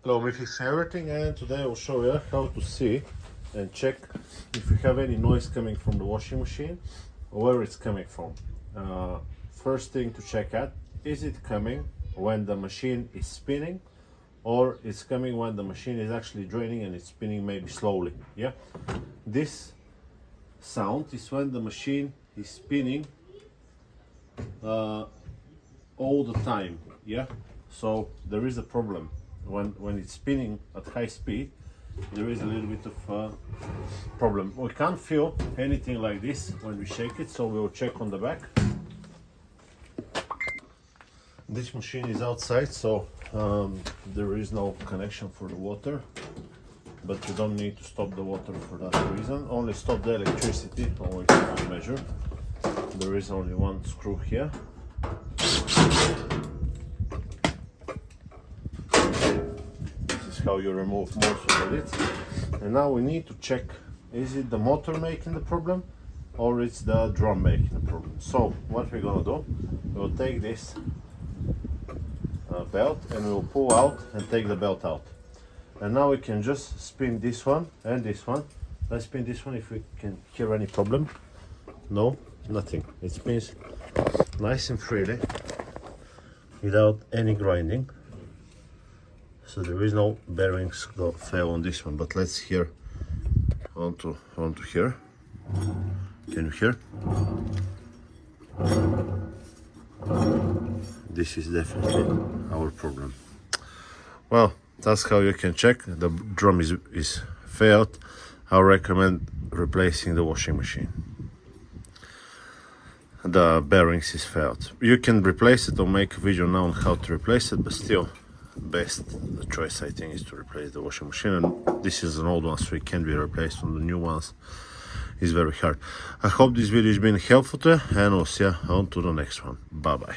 Hello, we fixed everything, and today I will show you how to see and check if you have any noise coming from the washing machine or where it's coming from. First thing to check at, is it coming when the machine is spinning, or it's coming when the machine is actually draining and it's spinning maybe slowly. Yeah, this sound is when the machine is spinning all the time. Yeah, so there is a problem when it's spinning at high speed. There is a little bit of problem. We can't feel anything like this when we shake it, so we will check on the back. This machine is outside, so there is no connection for the water, but you don't need to stop the water for that reason. Only stop the electricity, always measure. There is only one screw here. How you remove most of the lids. And now we need to check, is it the motor making the problem or it's the drum making the problem. So what we're gonna do, we'll take this belt and we'll pull out and take the belt out, and now we can just spin this one and this one. Let's spin this one if we can hear any problem. No, nothing. It spins nice and freely without any grinding. So there is no bearings that fail on this one, but let's hear onto here. Can you hear? This is definitely our problem. Well, that's how you can check. The drum is failed. I recommend replacing the washing machine. The bearings is failed. You can replace it or make a video now on how to replace it, but still, best choice I think is to replace the washing machine, and this is an old one, so it can be replaced on the new ones. It's very hard. I hope this video has been helpful to you, and we'll see you on to the next one. Bye bye.